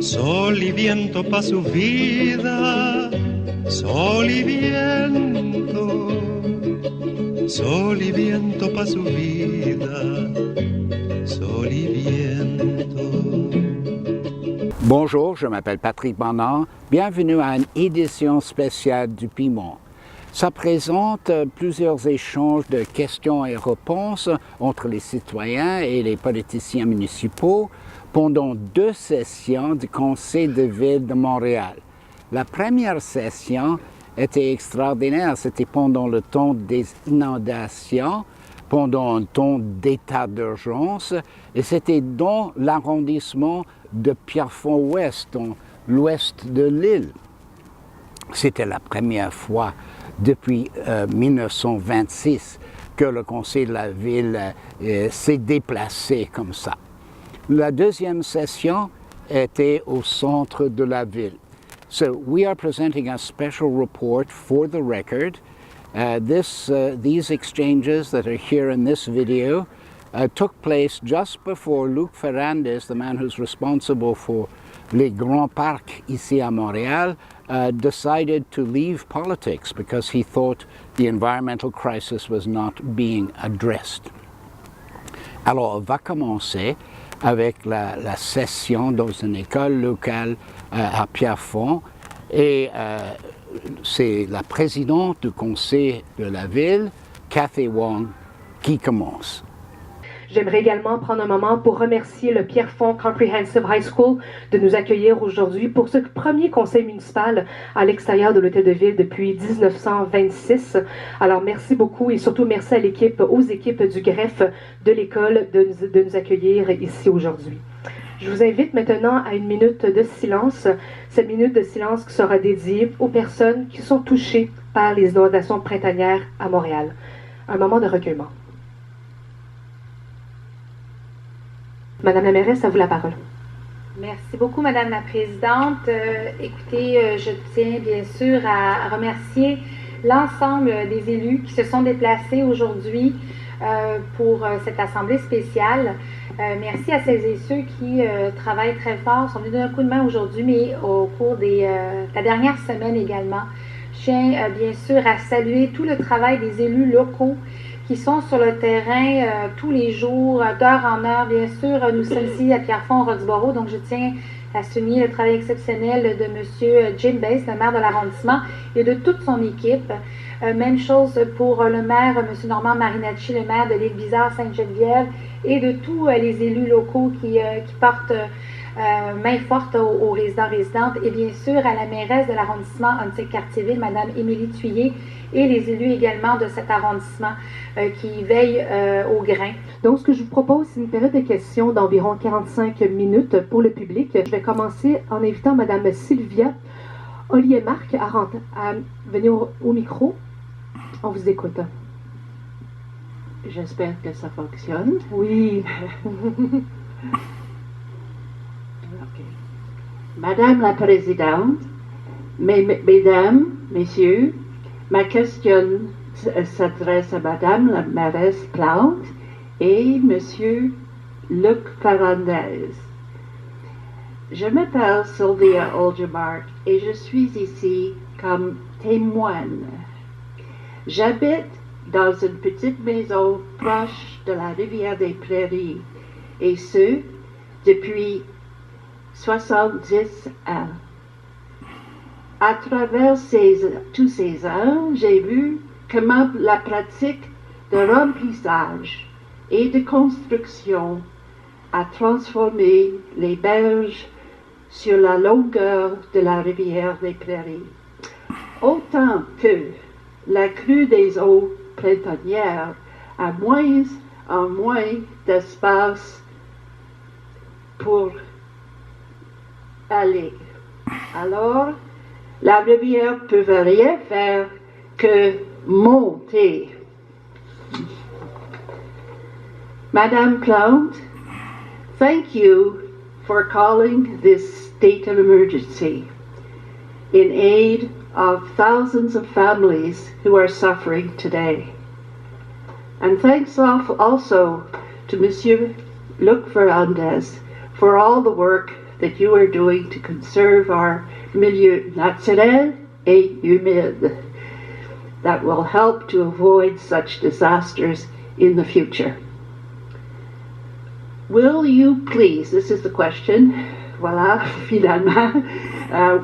Sol y viento pa' su vida, sol y viento, sol y viento pa' su vida, sol y viento. Bonjour, je m'appelle Patrick Bernard. Bienvenue à une édition spéciale du Piment. Ça présente plusieurs échanges de questions et réponses entre les citoyens et les politiciens municipaux pendant 2 sessions du Conseil de ville de Montréal. La première session était extraordinaire, c'était pendant le temps des inondations, pendant un temps d'état d'urgence, et c'était dans l'arrondissement de Pierrefonds-Ouest, dans l'ouest de l'île. C'était la première fois depuis 1926 que le conseil de la ville s'est déplacé comme ça. La deuxième session était au centre de la ville. So we are presenting a special report for the record. These exchanges that are here in this video took place just before Luc Ferrandez, the man who's responsible for les grands parcs ici à Montréal, decided to leave politics because he thought the environmental crisis was not being addressed. Alors, on va commencer avec la session dans une école locale à Pierrefonds et c'est la présidente du conseil de la ville, Cathy Wong, qui commence. J'aimerais également prendre un moment pour remercier le Pierrefonds Comprehensive High School de nous accueillir aujourd'hui pour ce premier conseil municipal à l'extérieur de l'hôtel de ville depuis 1926. Alors merci beaucoup et surtout merci à aux équipes du greffe de l'école de nous accueillir ici aujourd'hui. Je vous invite maintenant à une minute de silence, cette minute de silence qui sera dédiée aux personnes qui sont touchées par les inondations printanières à Montréal. Un moment de recueillement. Madame la mairesse, à vous la parole. Merci beaucoup, Madame la Présidente. Écoutez, je tiens bien sûr à remercier l'ensemble des élus qui se sont déplacés aujourd'hui pour cette assemblée spéciale. Merci à celles et ceux qui travaillent très fort, sont venus donner un coup de main aujourd'hui, mais au cours de la dernière semaine également. Je tiens bien sûr à saluer tout le travail des élus locaux qui sont sur le terrain tous les jours, d'heure en heure. Bien sûr, nous sommes ici à Pierrefonds, Roxborough, donc je tiens à souligner le travail exceptionnel de M. Jim Bass, le maire de l'arrondissement, et de toute son équipe. Même chose pour le maire, M. Normand Marinacci, le maire de l'île Bizarre Sainte-Geneviève, et de tous les élus locaux qui portent main forte aux résidents-résidentes, et bien sûr à la mairesse de l'arrondissement Antique-Cartierville, Mme Émilie Thuillier, et les élus également de cet arrondissement qui veillent au grain. Donc, ce que je vous propose, c'est une période de questions d'environ 45 minutes pour le public. Je vais commencer en invitant Mme Sylvia Ollier-Marc à venir au micro. On vous écoute. J'espère que ça fonctionne. Oui. Okay. Madame la Présidente, Mesdames, Messieurs, ma question s'adresse à Madame la mairesse Plante et Monsieur Luc Ferrandez. Je m'appelle Sylvia Olgemark et je suis ici comme témoine. J'habite dans une petite maison proche de la rivière des Prairies et ce, depuis 70 ans. À travers tous ces ans, j'ai vu comment la pratique de remplissage et de construction a transformé les berges sur la longueur de la rivière des Prairies. Autant que la crue des eaux printanières a moins en moins d'espace pour aller. Alors, la rivière ne peut rien faire que monter. Madame Plante, thank you for calling this state of emergency in aid of thousands of families who are suffering today. And thanks also to Monsieur Luc Ferrandez for all the work that you are doing to conserve our milieu naturel et humide that will help to avoid such disasters in the future. Will you please, this is the question, voilà, finalement,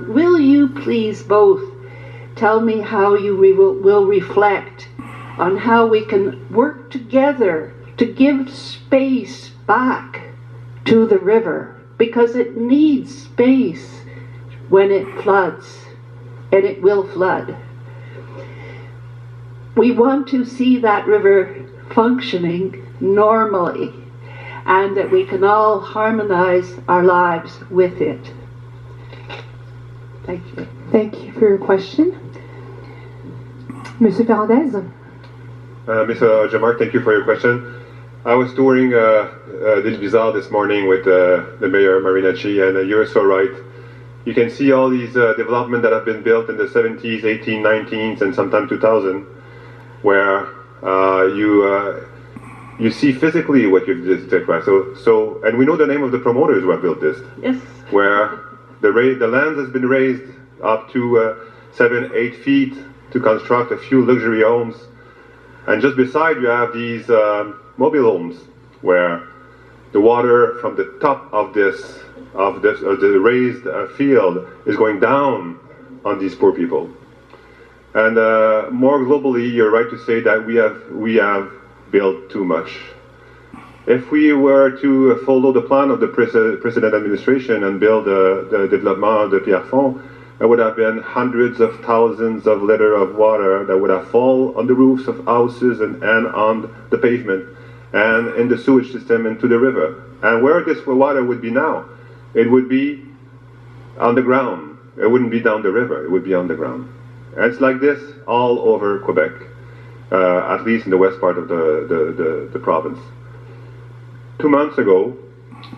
will you please both tell me how you will reflect on how we can work together to give space back to the river, because it needs space when it floods, and it will flood. We want to see that river functioning normally, and that we can all harmonize our lives with it. Thank you. Thank you for your question. Monsieur Ferrandez? Mr. Jamar, thank you for your question. I was touring L'Île Bizarre this morning with the Mayor Marinacci, and you're so right. You can see all these developments that have been built in the 70s, 18, 19s, and sometime 2000, where you see physically what you've just described. So, and we know the name of the promoters who have built this. Yes. Where the land has been raised up to 7-8 feet to construct a few luxury homes, and just beside you have these mobile homes where the water from the top of the raised field is going down on these poor people. And more globally, you're right to say that we have built too much. If we were to follow the plan of the present administration and build the development of the Pierrefonds, there would have been hundreds of thousands of liters of water that would have fallen on the roofs of houses and on the pavement and in the sewage system into the river. And where this water would be now, it would be on the ground. It wouldn't be down the river, it would be on the ground. And it's like this all over Quebec, at least in the west part of the province. 2 months ago,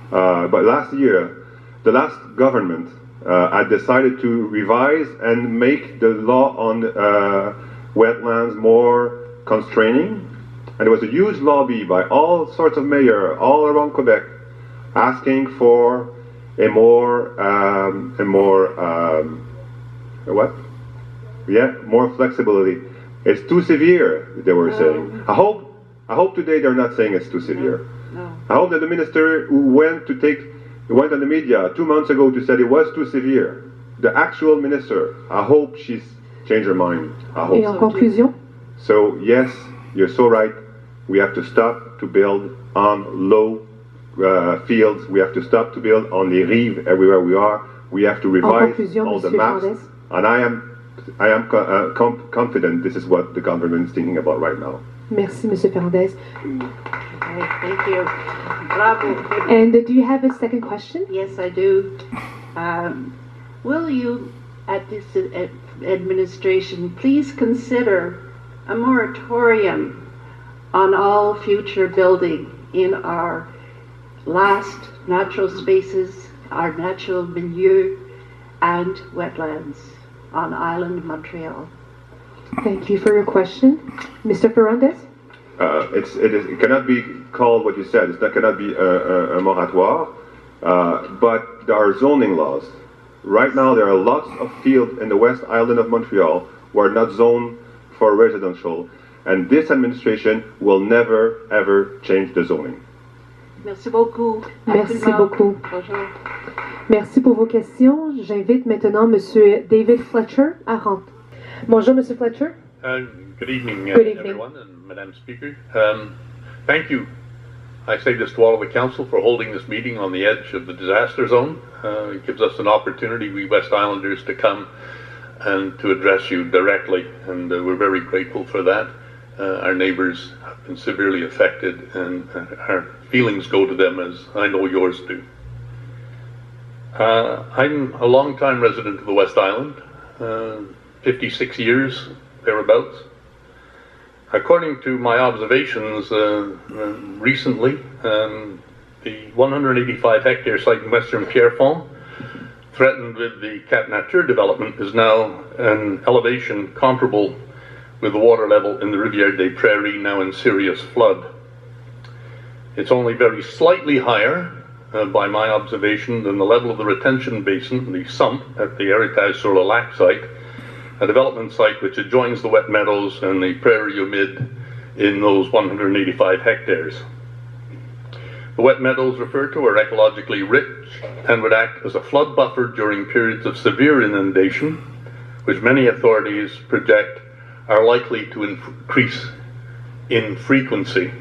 but last year, the last government had decided to revise and make the law on wetlands more constraining. And there was a huge lobby by all sorts of mayors all around Quebec asking for more flexibility. It's too severe, they were saying. I hope today they're not saying it's too severe. No. I hope that the minister who went on the media 2 months ago to say it was too severe, the actual minister, I hope she's changed her mind. I hope. Et en conclusion? So yes, you're so right. We have to stop to build on low fields. We have to stop to build on les rives everywhere we are. We have to revise all the maps. Ferrandez. And I am confident this is what the government is thinking about right now. Merci, Monsieur Ferrandez. Okay, thank you. Bravo. And do you have a second question? Yes, I do. Will you, at this administration, please consider a moratorium on all future building in our last natural spaces, our natural milieu, and wetlands on island Montreal? Thank you for your question. Mr. Ferrandez? It cannot be called what you said. It cannot be a moratoire, but there are zoning laws. Right now, there are lots of fields in the West Island of Montreal who are not zoned for residential, and this administration will never ever change the zoning. Merci beaucoup. Merci beaucoup. Bonjour. Merci pour vos questions. J'invite maintenant Monsieur David Fletcher à rentrer. Bonjour, Monsieur Fletcher. Good evening, Good evening. everyone, and Madam Speaker. Thank you. I say this to all of the council for holding this meeting on the edge of the disaster zone. It gives us an opportunity, we West Islanders, to come and to address you directly, and we're very grateful for that. Our neighbours have been severely affected, and our feelings go to them, as I know yours do. I'm a long-time resident of the West Island, 56 years, thereabouts. According to my observations recently, the 185-hectare site in western Pierrefonds, threatened with the Cap Nature development, is now an elevation comparable with the water level in the Rivière des Prairies, now in serious flood. It's only very slightly higher by my observation, than the level of the retention basin, the sump, at the Héritage-sur-le-Lac site, a development site which adjoins the wet meadows and the prairie humide in those 185 hectares. The wet meadows referred to are ecologically rich and would act as a flood buffer during periods of severe inundation, which many authorities project are likely to increase in frequency.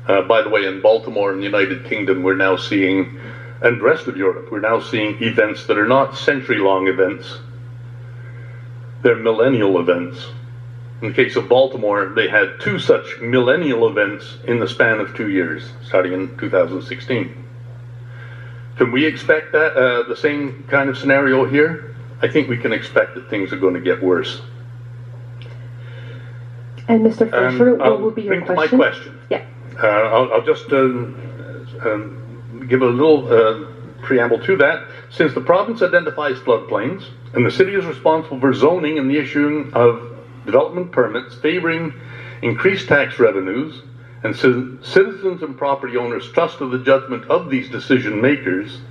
By the way, in Baltimore and the United Kingdom, we're now seeing, and the rest of Europe, we're now seeing events that are not century-long events. They're millennial events. In the case of Baltimore, they had 2 such millennial events in the span of 2 years, starting in 2016. Can we expect that the same kind of scenario here? I think we can expect that things are going to get worse. And Mr. Fisher, what will be your question? My question. Yeah. I'll just give a little preamble to that. Since the province identifies floodplains, and the city is responsible for zoning and the issuing of development permits favoring increased tax revenues, and citizens and property owners trust of the judgment of these decision makers,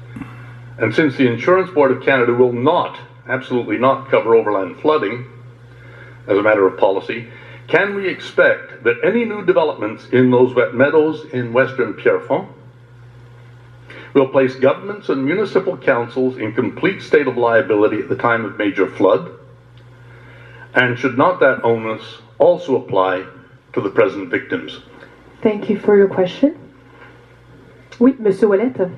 and since the Insurance Board of Canada will not, absolutely not, cover overland flooding as a matter of policy, can we expect that any new developments in those wet meadows in western Pierrefonds will place governments and municipal councils in complete state of liability at the time of major flood? And should not that onus also apply to the present victims? Thank you for your question. Oui, Monsieur Ouellette.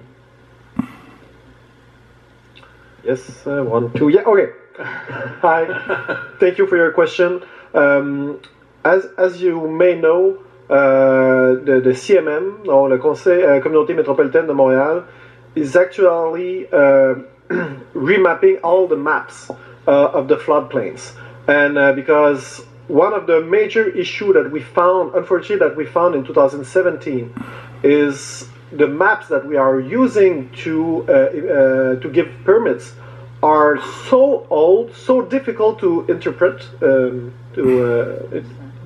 Yes, 1, 2, yeah, okay. Hi, thank you for your question. As you may know, the CMM, or le Conseil Communauté Métropolitaine de Montréal, is actually remapping all the maps of the floodplains. And because one of the major issues that we found, unfortunately, that we found in 2017, is the maps that we are using to give permits are so old, so difficult to interpret, to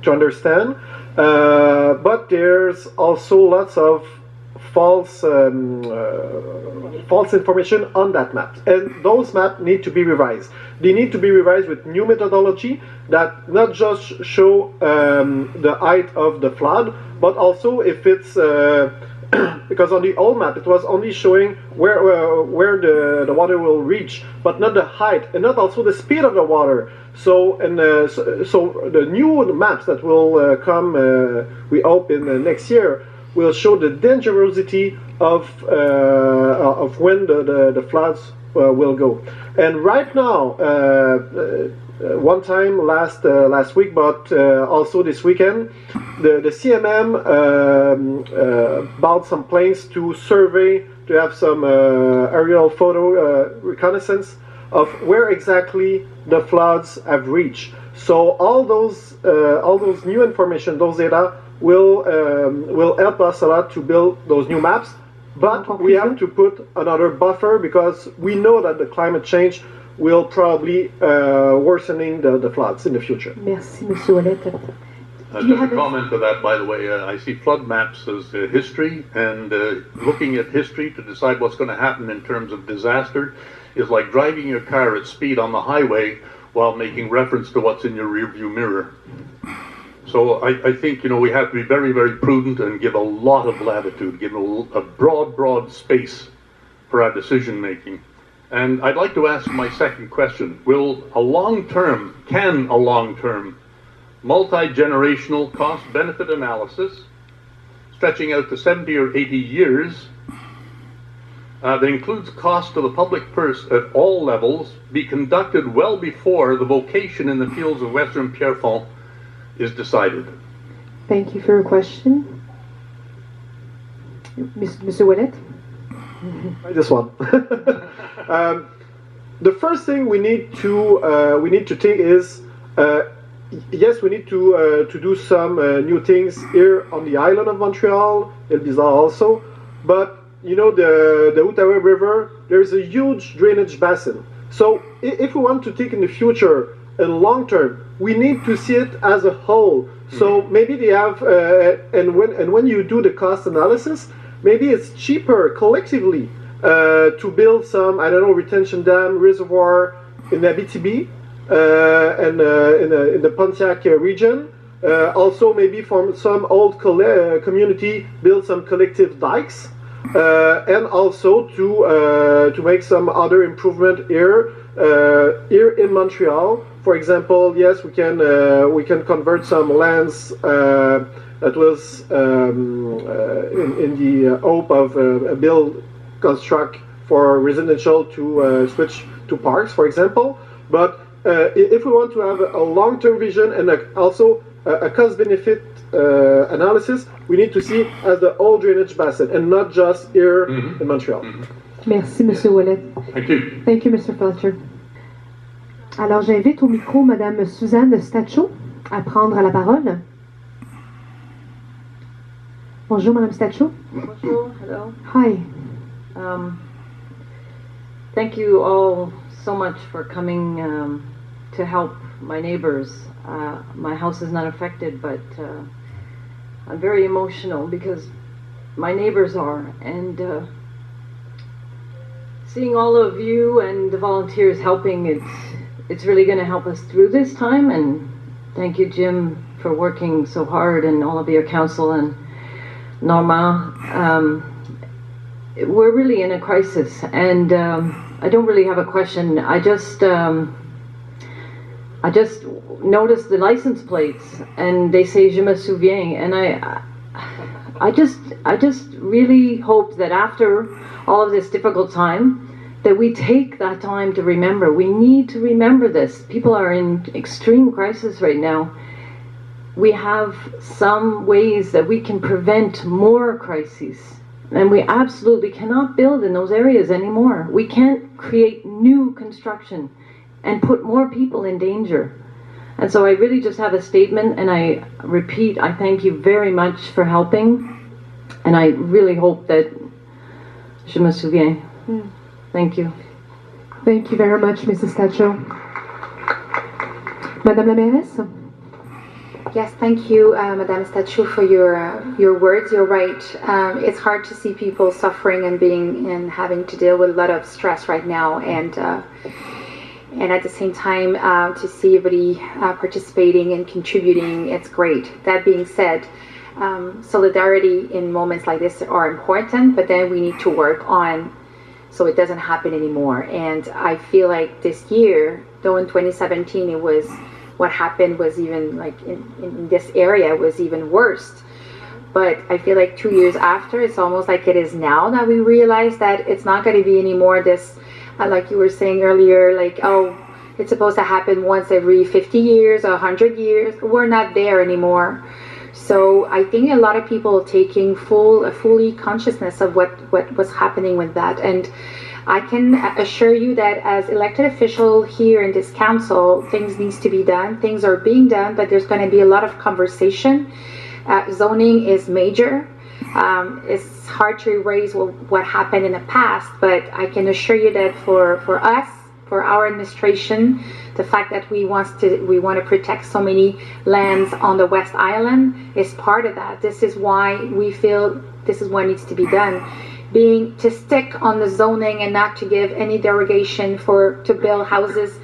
understand, but there's also lots of false information on that map, and those maps need to be revised. They need to be revised with new methodology that not just show the height of the flood, but also if it's because on the old map it was only showing where the water will reach, but not the height and not also the speed of the water. So so the new maps that will come, we hope in next year, will show the dangerosity of when the floods will go. And right now, one time last week, but also this weekend, the CMM bought some planes to survey, to have some aerial photo reconnaissance of where exactly the floods have reached. So all those new information, those data will help us a lot to build those new maps. But we have to put another buffer because we know that the climate change will probably worsening the floods in the future. Merci, Monsieur Ouellette. Just a comment to that, by the way. I see flood maps as history, and looking at history to decide what's going to happen in terms of disaster is like driving your car at speed on the highway while making reference to what's in your rearview mirror. So I think, we have to be very, very prudent and give a lot of latitude, give a broad space for our decision making. And I'd like to ask my second question. Can a long-term, multi-generational cost-benefit analysis stretching out to 70 or 80 years that includes cost to the public purse at all levels be conducted well before the vocation in the fields of Western Pierrefonds is decided? Thank you for your question. Mr. Ouellette? This one. The first thing we need to think is, yes, we need to do some new things here on the island of Montreal, El Bizarre also, but the Outaouais River, there's a huge drainage basin. So if we want to think in the future and long term, we need to see it as a whole. So maybe they have, and when you do the cost analysis, maybe it's cheaper collectively to build some, I don't know, retention dam, reservoir in Abitibi and in the Pontiac region. Also, maybe from some old community, build some collective dikes, and also to make some other improvement here in Montreal. For example, yes, we can convert some lands that was in the hope of construct for residential to switch to parks, for example. But if we want to have a long-term vision and also a cost-benefit analysis, we need to see as the whole drainage basin and not just here in Montreal. Merci, Monsieur Ouellet. Thank you. Thank you, Mr. Fletcher. Alors, j'invite au micro Madame Suzanne Stacho à prendre la parole. Bonjour, Madame Stacho. Bonjour, hello. Hi. Thank you all so much for coming to help my neighbors. My house is not affected, but I'm very emotional because my neighbors are, and seeing all of you and the volunteers helping, it's really going to help us through this time. And thank you, Jim, for working so hard, and all of your council, and Norma. We're really in a crisis, and I don't really have a question. I just noticed the license plates, and they say "Je me souviens," and I just really hope that after all of this difficult time, that we take that time to remember. We need to remember this. People are in extreme crisis right now. We have some ways that we can prevent more crises. And we absolutely cannot build in those areas anymore. We can't create new construction and put more people in danger. And so I really just have a statement, and I repeat, I thank you very much for helping. And I really hope that je me souviens. Thank you. Thank you very much, Mrs. Stacho. Madame la mairesse. Yes, thank you, Madame Stachu, for your words. You're right. It's hard to see people suffering and having to deal with a lot of stress right now, and at the same time to see everybody participating and contributing. It's great. That being said, solidarity in moments like this are important, but then we need to work on so it doesn't happen anymore. And I feel like this year, though in 2017 it was. What happened was even like in this area was even worse. But I feel like 2 years after, it's almost like it is now that we realize that it's not going to be anymore this, like you were saying earlier, like, oh, it's supposed to happen once every 50 years or 100 years. We're not there anymore. So I think a lot of people taking fully consciousness of what was happening with that. And I can assure you that as elected official here in this council, things needs to be done. Things are being done, but there's going to be a lot of conversation. Zoning is major. It's hard to erase what happened in the past, but I can assure you that for us, for our administration, the fact that we want to protect so many lands on the West Island is part of that. This is why we feel this is what needs to be done. Being to stick on the zoning and not to give any derogation to build houses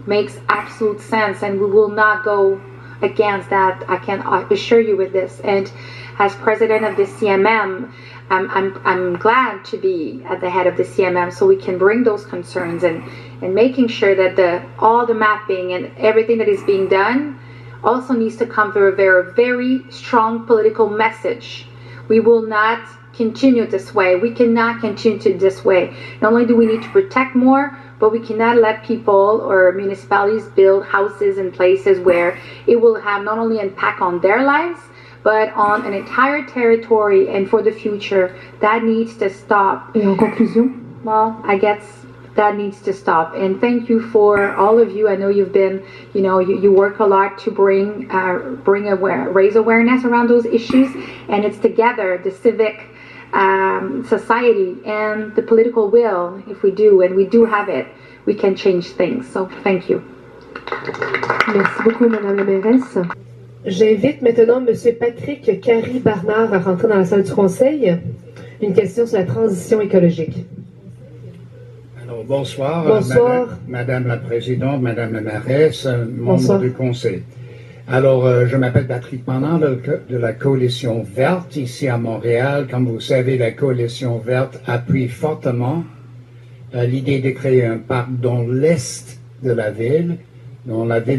makes absolute sense, and we will not go against that. I can assure you with this. And as president of the CMM, I'm glad to be at the head of the CMM so we can bring those concerns and making sure that all the mapping and everything that is being done also needs to come through a very, very strong political message. We will not continue this way. We cannot continue this way. Not only do we need to protect more, but we cannot let people or municipalities build houses in places where it will have not only impact on their lives, but on an entire territory and for the future. That needs to stop. Et en conclusion? Well, I guess that needs to stop. And thank you for all of you. I know you've been, you work a lot to raise awareness around those issues, and it's together, the civic society and the political will. If we do, and we do have it, we can change things. So thank you. Merci beaucoup, Madame la mairesse. J'invite maintenant Monsieur Patrick Carrie-Barnard à rentrer dans la salle du conseil. Une question sur la transition écologique. Alors, bonsoir. Bonsoir. Madame la Présidente, Madame la mairesse, membre Bonsoir. du Conseil. Alors, je m'appelle Patrick Manant de la Coalition Verte ici à Montréal. Comme vous savez, la Coalition Verte appuie fortement l'idée de créer un parc dans l'est de la ville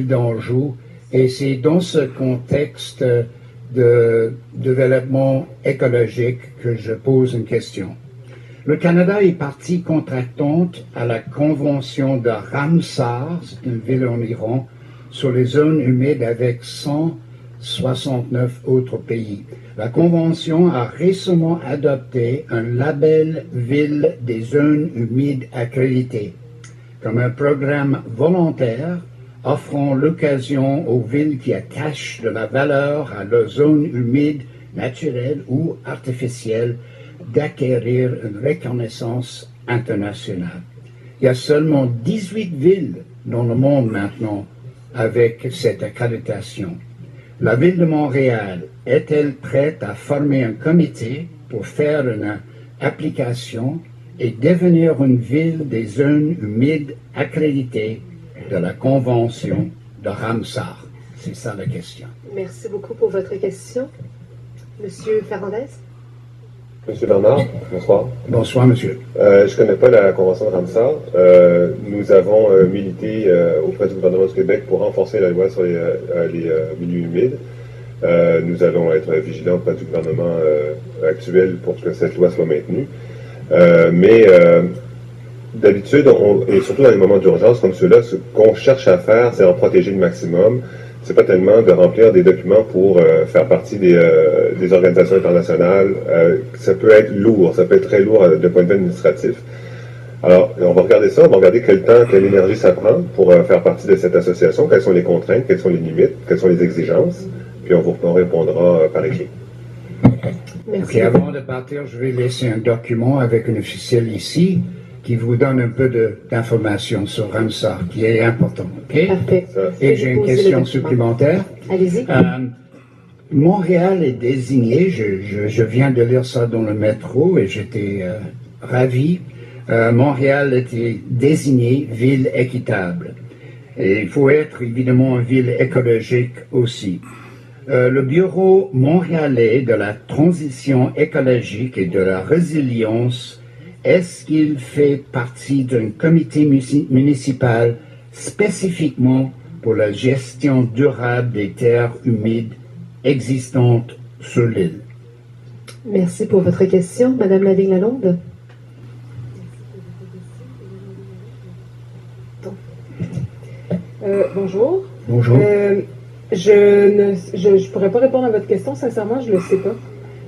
d'Anjou. Et c'est dans ce contexte de développement écologique que je pose une question. Le Canada est partie contractante à la Convention de Ramsar, c'est une ville en Iran, sur les zones humides avec 169 autres pays. La Convention a récemment adopté un label Ville des zones humides accréditées, comme un programme volontaire offrant l'occasion aux villes qui attachent de la valeur à leurs zones humides naturelles ou artificielles d'acquérir une reconnaissance internationale. Il y a seulement 18 villes dans le monde maintenant avec cette accréditation. La ville de Montréal est-elle prête à former un comité pour faire une application et devenir une ville des zones humides accréditées de la Convention de Ramsar? C'est ça la question. Merci beaucoup pour votre question. Monsieur Fernandez? Monsieur Bernard, bonsoir. Bonsoir, monsieur. Je ne connais pas la Convention de Ramsar. Nous avons milité auprès du gouvernement du Québec pour renforcer la loi sur les milieux humides. Nous allons être vigilants auprès du gouvernement actuel pour que cette loi soit maintenue. Mais d'habitude, et surtout dans les moments d'urgence comme ceux-là, ce qu'on cherche à faire, c'est en protéger le maximum. C'est pas tellement de remplir des documents pour faire partie des organisations internationales. Ça peut être lourd, ça peut être très lourd de point de vue administratif. Alors, on va regarder ça, on va regarder quel temps, quelle énergie ça prend pour faire partie de cette association, quelles sont les contraintes, quelles sont les limites, quelles sont les exigences, puis on répondra par écrit. Merci. Okay, avant de partir, je vais laisser un document avec un officiel ici qui vous donne un peu d'informations sur Ramsar, qui est important. Okay? Parfait. Et j'ai une question supplémentaire. Allez-y. Montréal est désigné, je viens de lire ça dans le métro et j'étais ravi. Montréal était désigné ville équitable. Et il faut être évidemment une ville écologique aussi. Le Bureau montréalais de la transition écologique et de la résilience, est-ce qu'il fait partie d'un comité municipal spécifiquement pour la gestion durable des terres humides existantes sur l'île? Merci pour votre question, Madame Lavigne-Lalonde. Bonjour. Bonjour. Je pourrais pas répondre à votre question, sincèrement, je le sais pas.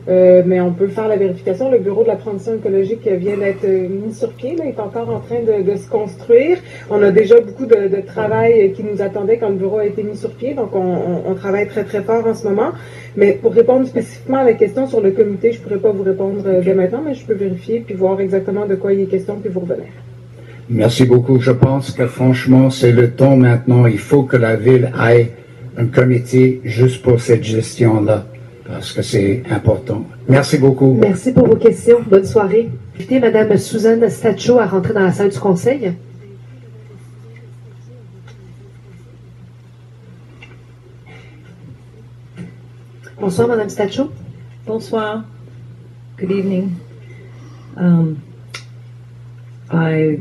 Mais on peut faire la vérification. Le bureau de la transition écologique vient d'être mis sur pied, là, est encore en train de se construire. On a déjà beaucoup de travail qui nous attendait quand le bureau a été mis sur pied, donc on travaille très très fort en ce moment. Mais pour répondre spécifiquement à la question sur le comité, je pourrais pas vous répondre dès maintenant, mais je peux vérifier puis voir exactement de quoi il est question puis vous revenir. Merci beaucoup. Je pense que franchement, c'est le temps maintenant. Il faut que la ville ait un comité juste pour cette gestion-là, parce que c'est important. Merci beaucoup. Merci pour vos questions. Bonne soirée. Invitez Mme Suzanne Stacho à rentrer dans la salle du Conseil. Bonsoir, Mme Stacho. Bonsoir. Good evening. I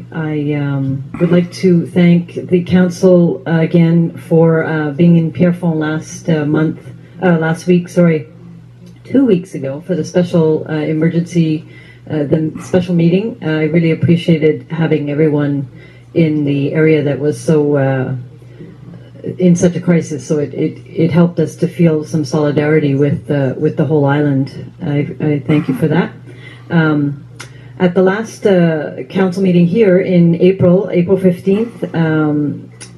would like to thank the council again for being in Pierrefonds last week, 2 weeks ago for the special the special meeting. I really appreciated having everyone in the area that was so in such a crisis. So it helped us to feel some solidarity with the whole island. I thank you for that. At the last council meeting here in April 15th,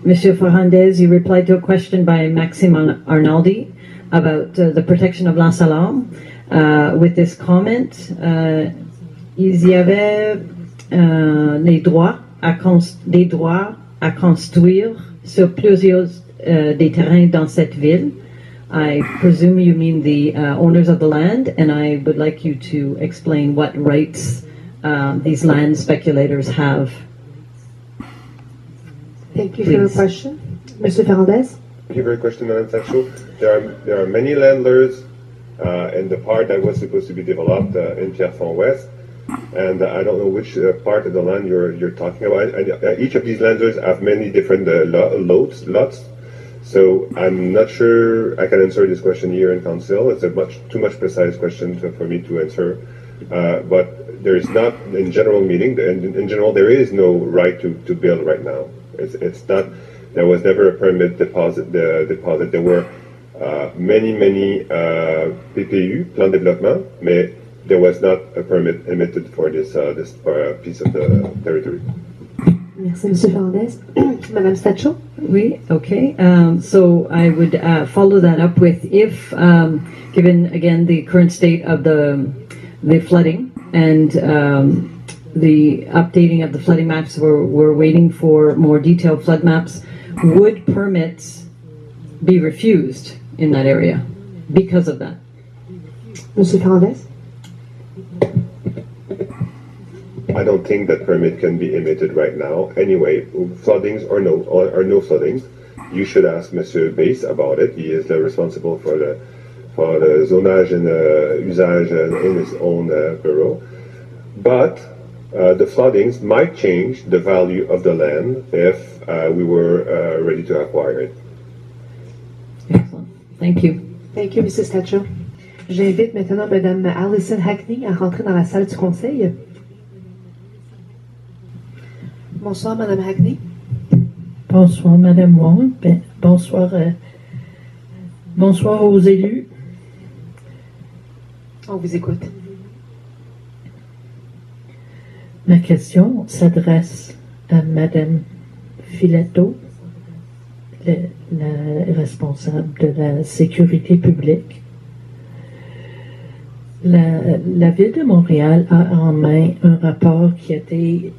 Monsieur Fernandez, you replied to a question by Maxime Arnaldi about the protection of La Salam with this comment. Il y avait des droits à construire sur plusieurs des terrains dans cette ville I presume you mean the owners of the land, and I would like you to explain what rights these land speculators have. Thank you for your question. Monsieur Ferrandez? Thank you for your question, Madame Sacho. There are many landlords in the part that was supposed to be developed in Pierrefonds West, and I don't know which part of the land you're talking about. And, each of these landlords have many different lots. So I'm not sure I can answer this question here in council. It's a too much precise question for me to answer. But there is not, in general meeting, in general, there is no right to build right now. It's not, there was never a permit deposit. There were many PPU, plan développement, mais there was not a permit emitted for this piece of the territory. Merci, Monsieur Fernandez. Madame Stacho? Oui, okay. So I would follow that up with if, given again the current state of the flooding and the updating of the flooding maps, we're waiting for more detailed flood maps, would permits be refused in that area because of that? Monsieur Fernandez? I don't think that permit can be emitted right now. Anyway, floodings or no floodings, you should ask Monsieur Bass about it. He is responsible for the zonage and usage in his own bureau. But the floodings might change the value of the land if we were ready to acquire it. Excellent. Thank you. Thank you, Mrs. Stacho. J'invite maintenant Madame Alison Hackney à rentrer dans la salle du conseil. Bonsoir, Madame Hackney. Bonsoir, Madame Wong. Bonsoir aux élus. On vous écoute. Ma question s'adresse à Madame Filetto, la responsable de la sécurité publique. La Ville de Montréal a en main un rapport qui a été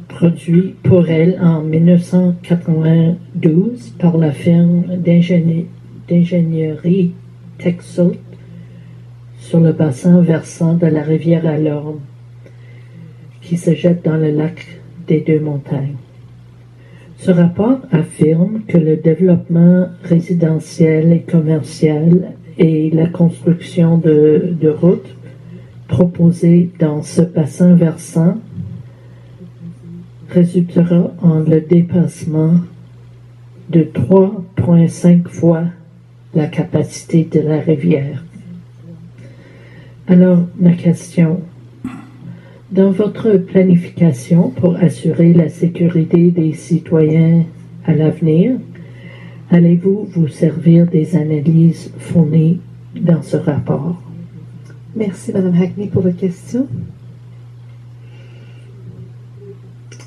produit pour elle en 1992 par la firme d'ingénierie Texalt sur le bassin versant de la rivière à l'Orne qui se jette dans le lac des Deux-Montagnes. Ce rapport affirme que le développement résidentiel et commercial et la construction de routes proposées dans ce bassin versant résultera en le dépassement de 3,5 fois la capacité de la rivière. Alors, ma question, dans votre planification pour assurer la sécurité des citoyens à l'avenir, allez-vous vous servir des analyses fournies dans ce rapport? Merci, Madame Hackney, pour votre question.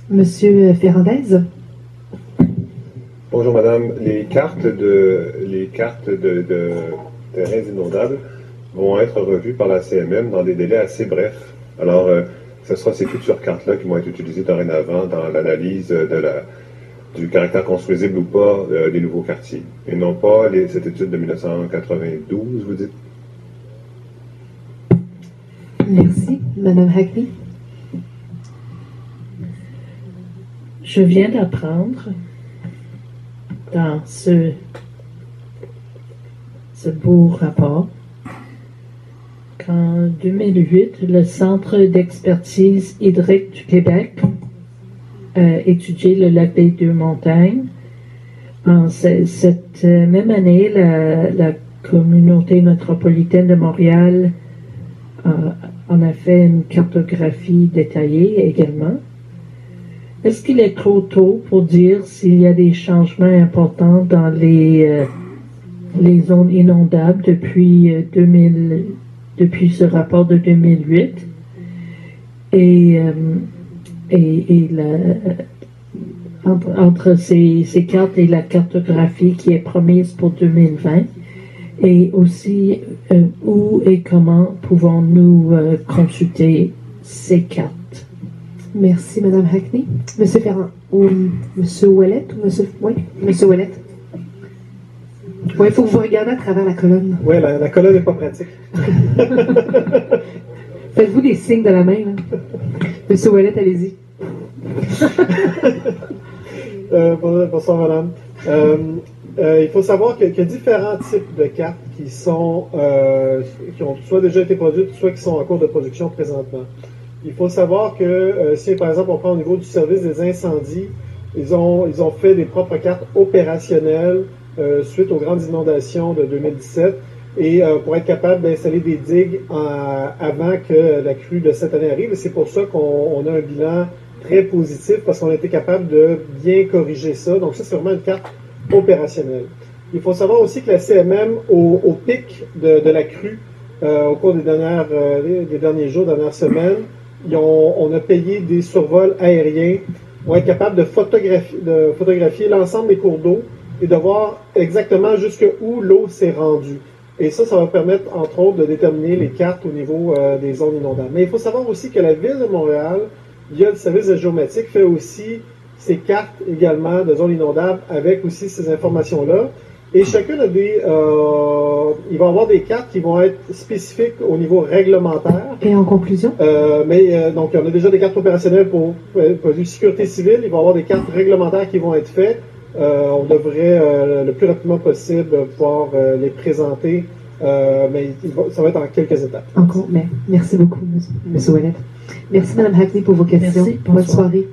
Monsieur Ferrandez? Bonjour Madame, les cartes de terrains inondables vont être revues par la CMM dans des délais assez brefs. Alors, ce sera ces futures cartes-là qui vont être utilisées dorénavant dans l'analyse du caractère construisible ou pas des nouveaux quartiers, et non pas cette étude de 1992, vous dites? Merci, Madame Hackney. Je viens d'apprendre dans ce beau rapport qu'en 2008, le Centre d'expertise hydrique du Québec a étudié le lac des Deux-Montagnes. En cette même année, la communauté métropolitaine de Montréal en a fait une cartographie détaillée également. Est-ce qu'il est trop tôt pour dire s'il y a des changements importants dans les zones inondables depuis ce rapport de 2008 entre ces cartes et la cartographie qui est promise pour 2020, et aussi où et comment pouvons-nous consulter ces cartes? Merci, Madame Hackney. Monsieur Ferrand, ou Monsieur Ouellet, ou Monsieur... Oui, Monsieur Ouellet. Oui, il faut que vous regardiez à travers la colonne. Oui, la colonne n'est pas pratique. Faites-vous des signes de la main. Là. Monsieur Ouellet, allez-y. Bonsoir, madame. Il faut savoir qu'il y a différents types de cartes qui ont soit déjà été produites, soit qui sont en cours de production présentement. Il faut savoir que si, par exemple, on prend au niveau du service des incendies, ils ont fait des propres cartes opérationnelles suite aux grandes inondations de 2017 et pour être capable d'installer des digues avant que la crue de cette année arrive. Et c'est pour ça qu'on a un bilan très positif parce qu'on a été capable de bien corriger ça. Donc ça, c'est vraiment une carte opérationnelle. Il faut savoir aussi que la CMM, au pic de la crue, au cours des derniers jours, dernières semaines, on a payé des survols aériens pour être capable de photographier l'ensemble des cours d'eau et de voir exactement jusqu'où l'eau s'est rendue. Et ça va permettre, entre autres, de déterminer les cartes au niveau des zones inondables. Mais il faut savoir aussi que la Ville de Montréal, via le service de géomatique, fait aussi ces cartes également de zones inondables avec aussi ces informations-là. Et chacune a il va y avoir des cartes qui vont être spécifiques au niveau réglementaire. Et en conclusion? Donc, il y en a déjà des cartes opérationnelles pour la sécurité civile. Il va y avoir des cartes réglementaires qui vont être faites. On devrait le plus rapidement possible pouvoir les présenter, mais ça va être en quelques étapes. Encore, mais merci beaucoup, M. Ouellet. Merci, Mme Hackney, pour vos questions. Merci, bonne soirée.